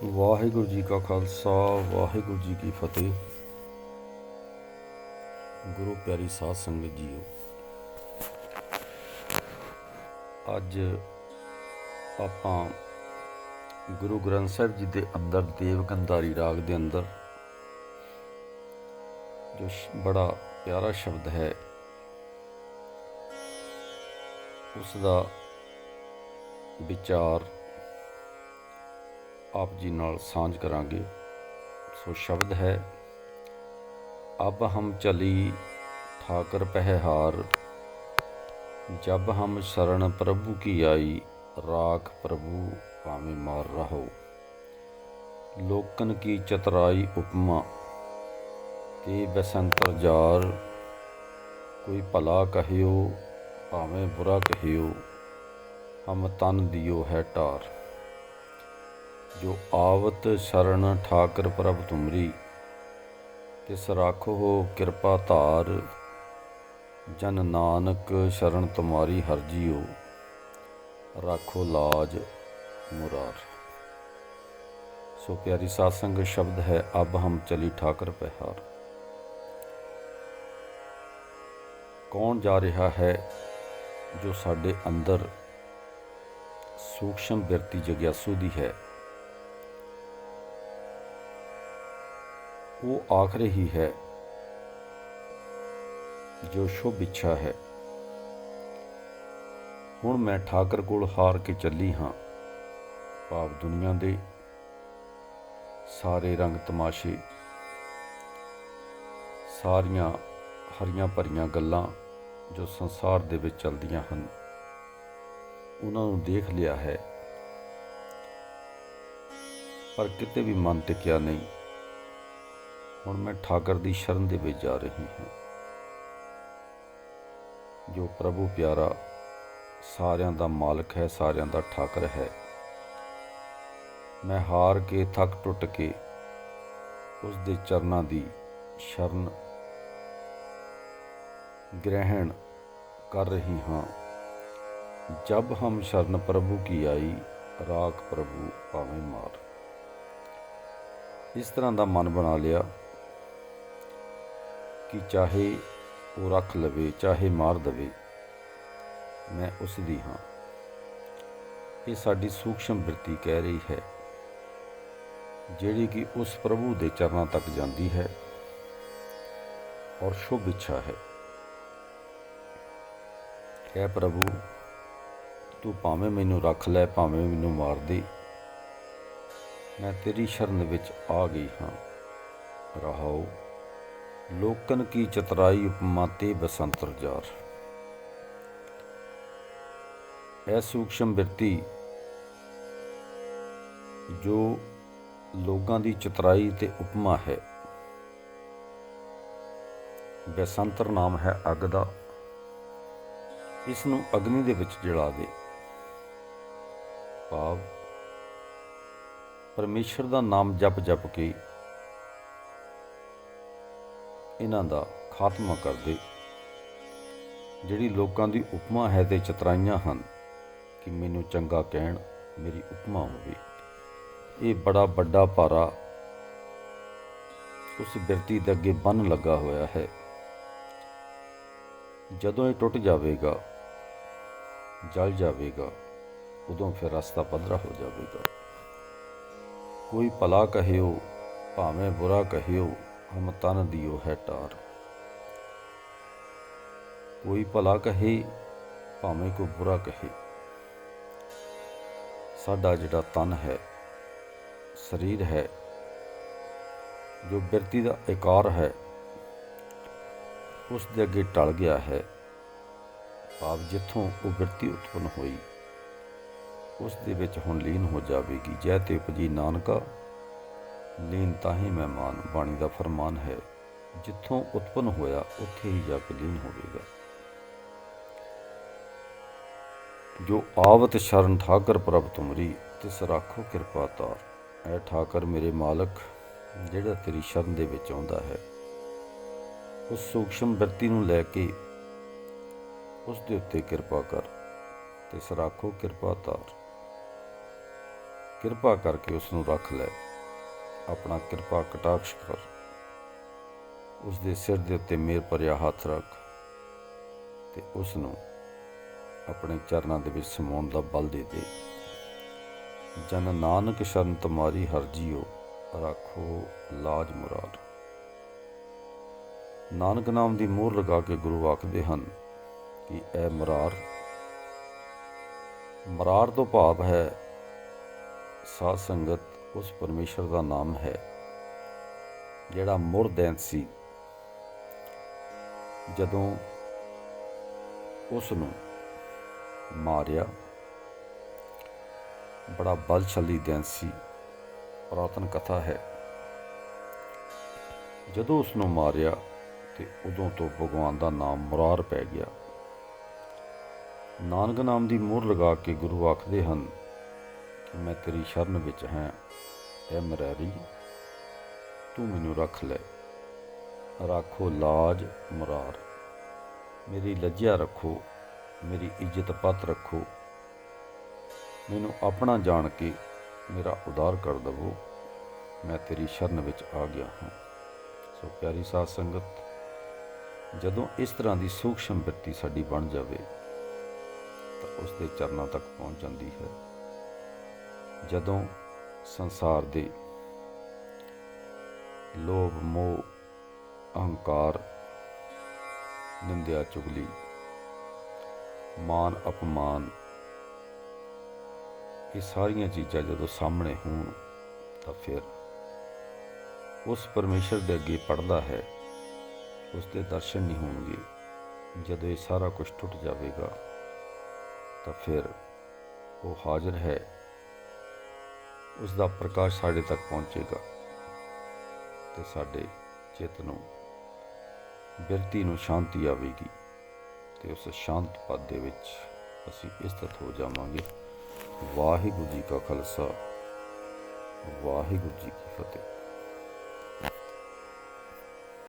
ਵਾਹਿਗੁਰੂ ਜੀ ਕਾ ਖਾਲਸਾ ਵਾਹਿਗੁਰੂ ਜੀ ਕੀ ਫਤਿਹ। ਗੁਰੂ ਪਿਆਰੀ ਸਾਧ ਸੰਗਤ ਜੀਓ, ਅੱਜ ਆਪਾਂ ਗੁਰੂ ਗ੍ਰੰਥ ਸਾਹਿਬ ਜੀ ਦੇ ਅੰਦਰ ਦੇਵਗੰਧਾਰੀ ਰਾਗ ਦੇ ਅੰਦਰ ਜੋ ਬੜਾ ਪਿਆਰਾ ਸ਼ਬਦ ਹੈ ਉਸ ਦਾ ਵਿਚਾਰ ਆਪ ਜੀ ਨਾਲ ਸਾਂਝ ਕਰਾਂਗੇ। ਸੋ ਸ਼ਬਦ ਹੈ, ਅਬ ਹਮ ਚਲੀ ਠਾਕਰ ਪਹਿਹਾਰ, जब हम शरण प्रभु की आई, राख प्रभु भावें मार रहो। लोकन की चतुराई उपमा, ते बसंतर जार, कोई भला कहियो भावें बुरा कहियो, हम तन दियो है टार। जो आवत शरण ठाकर प्रभ तुमरी, तिस राखो हो कृपा धार। जन नानक शरण तुम्हारी हर जियो, राखो लाज मुरार। सो प्यारी साध संगत, शब्द है अब हम चली ठाकर पहाड़। कौन जा रहा है जो साडे अंदर सूक्ष्म बिरती जग्यासू दी है, वो आख रही है जो शुभ इच्छा है। हुण मैं ठाकर कोल हार के चली हाँ। भाव दुनिया दे सारे रंग तमाशे, सारियां हरियां भरियां गल्लां जो संसार दे विच चलदियां हन, उन्हां नूं देख लिया है, पर किते भी मन टिकिया नहीं। हुण मैं ठाकर दी शरण दे विच जा रही हूँ। जो प्रभु प्यारा सारियां दा मालक है, सारियां दा ठाकर है। मैं हार के थक टुट के उस दे चरनां दी शरण ग्रहण कर रही हाँ। जब हम शरण प्रभु की आई, राख प्रभु भावें मार। इस तरह दा मन बना लिया कि चाहे वो रख लवे चाहे मार दवे, मैं उस दी हाँ। ये साडी सूक्ष्म बिरती कह रही है, जिहड़ी कि उस प्रभु दे चरनां तक जाती है और शुभ इच्छा है। है प्रभु, तू भावें मैनू रख लै भावें मैनू मार दे, मैं तेरी शरण विच आ गई हाँ। रहाओ, लोकन की चतुराई उपमा, ते बसंतर जार। यह सूक्ष्म बिरती जो लोगों की चतुराई ते उपमा है। बसंतर नाम है अग दा, इसनूं अग्नि दे विच जला दे। भाव परमेश्वर दा नाम जप जप के इन्हां दा खात्मा कर दे। जिहड़ी लोकां दी उपमा है ते चतराइयां हन कि मैनू चंगा कहण, मेरी उपमा होवे, ये बड़ा बड़ा भारा उस बिरती दे अगे बन लगा होया है। जदों ये टुट जावेगा, जल जावेगा, उदों फिर रास्ता पधरा हो जावेगा। कोई भला कहियो भावें बुरा कहियो, हम तन दियो है टार। कोई भला कहे भावें कोई बुरा कहे, साडा जिहड़ा तन है, शरीर है, जो बिरती दा आकार है, उस दे अगे टल गया है। भाव जिथों वो बिरती उत्पन्न होई, उस दे विच हुण लीन हो जावेगी। जै ते उपजी नानका, लीन ताही महमान। बाणी दा फरमान है, जिथों उत्पन्न होया उत्थे ही जाके लीन होवेगा। जो आवत शरण ठाकर प्रभ तुमरी, तिस राखो कृपा तार। ऐ ठाकर मेरे मालक, जिहड़ा तेरी शरण दे विच आउंदा है, उस सूक्ष्म बिरती नूं लै के उस दे उत्ते किरपा कर। तिस राखो कृपा तार। ਕਿਰਪਾ ਕਰਕੇ ਉਸ ਨੂੰ ਰੱਖ ਲੈ, ਆਪਣਾ ਕਿਰਪਾ ਕਟਾਕਸ਼ ਕਰ, ਉਸ ਦੇ ਸਿਰ ਦੇ ਉੱਤੇ ਮਿਹਰ ਭਰਿਆ ਹੱਥ ਰੱਖ ਤੇ ਉਸ ਨੂੰ ਆਪਣੇ ਚਰਨਾਂ ਦੇ ਵਿੱਚ ਸਮਾਉਣ ਦਾ ਬਲ ਦੇ ਦੇ। ਜਨ ਨਾਨਕ ਸ਼ਰਨ ਤੁਮਾਰੀ ਹਰ ਜੀਓ, ਰੱਖੋ ਲਾਜ ਮੁਰਾਦ। ਨਾਨਕ ਨਾਮ ਦੀ ਮੋਹਰ ਲਗਾ ਕੇ ਗੁਰੂ ਆਖਦੇ ਹਨ ਕਿ ਇਹ ਮੁਰਾਰ ਤੋਂ ਭਾਵ ਹੈ ਸਾਧ ਸੰਗਤ ਉਸ ਪਰਮੇਸ਼ਰ ਦਾ ਨਾਮ ਹੈ ਜਿਹੜਾ ਮੁਰਦੈਂਤ ਸੀ। ਜਦੋਂ ਉਸ ਨੂੰ ਮਾਰਿਆ, ਬੜਾ ਬਲਸ਼ਾਲੀ ਦੈਂਤ ਸੀ। ਪੁਰਾਤਨ ਕਥਾ ਹੈ, ਜਦੋਂ ਉਸ ਨੂੰ ਮਾਰਿਆ ਤੇ ਉਦੋਂ ਤੋਂ ਭਗਵਾਨ ਦਾ ਨਾਮ ਮੁਰਾਰ ਪੈ ਗਿਆ। ਨਾਨਕ ਨਾਮ ਦੀ ਮੋਹਰ ਲਗਾ ਕੇ ਗੁਰੂ ਆਖਦੇ ਹਨ ਕਿ ਮੈਂ ਤੇਰੀ ਸ਼ਰਨ ਵਿੱਚ ਹਾਂ, ਐ ਮੁਰਾਰੀ ਤੂੰ ਮੈਨੂੰ ਰੱਖ ਲੈ, ਰੱਖੋ ਲਾਜ ਮੁਰਾਰ। ਮੇਰੀ ਲੱਜਿਆ ਰੱਖੋ, ਮੇਰੀ ਇੱਜ਼ਤ ਪੱਤ ਰੱਖੋ, ਮੈਨੂੰ ਆਪਣਾ ਜਾਣ ਕੇ ਮੇਰਾ ਉਦਾਰ ਕਰ ਦੇਵੋ, ਮੈਂ ਤੇਰੀ ਸ਼ਰਨ ਵਿੱਚ ਆ ਗਿਆ ਹਾਂ। ਸੋ ਪਿਆਰੀ ਸਾਧ ਸੰਗਤ, ਜਦੋਂ ਇਸ ਤਰ੍ਹਾਂ ਦੀ ਸੂਖਸ਼ਮ ਬਿਰਤੀ ਸਾਡੀ ਬਣ ਜਾਵੇ ਤਾਂ ਉਸ ਦੇ ਚਰਨਾਂ ਤੱਕ ਪਹੁੰਚ ਜਾਂਦੀ ਹੈ। ਜਦੋਂ ਸੰਸਾਰ ਦੇ ਲੋਭ, ਮੋਹ, ਅਹੰਕਾਰ, ਨਿੰਦਿਆ, ਚੁਗਲੀ, ਮਾਨ, ਅਪਮਾਨ, ਇਹ ਸਾਰੀਆਂ ਚੀਜ਼ਾਂ ਜਦੋਂ ਸਾਹਮਣੇ ਹੋਣ ਤਾਂ ਫਿਰ ਉਸ ਪਰਮੇਸ਼ਰ ਦੇ ਅੱਗੇ ਪੜਦਾ ਹੈ, ਉਸ ਦੇ ਦਰਸ਼ਨ ਨਹੀਂ ਹੋਣਗੇ। ਜਦੋਂ ਇਹ ਸਾਰਾ ਕੁਝ ਟੁੱਟ ਜਾਵੇਗਾ ਤਾਂ ਫਿਰ ਉਹ ਹਾਜ਼ਰ ਹੈ, ਉਸ ਦਾ ਪ੍ਰਕਾਸ਼ ਸਾਡੇ ਤੱਕ ਪਹੁੰਚੇਗਾ ਤੇ ਸਾਡੇ ਚਿੱਤ ਨੂੰ, ਬਿਰਤੀ ਨੂੰ ਸ਼ਾਂਤੀ ਆਵੇਗੀ ਤੇ ਉਸ ਸ਼ਾਂਤ ਪਦ ਦੇ ਵਿੱਚ ਅਸੀਂ ਇਸਤਤ ਹੋ ਜਾਵਾਂਗੇ। ਵਾਹਿਗੁਰੂ ਜੀ ਕਾ ਖਾਲਸਾ, ਵਾਹਿਗੁਰੂ ਜੀ ਕੀ ਫਤਿਹ।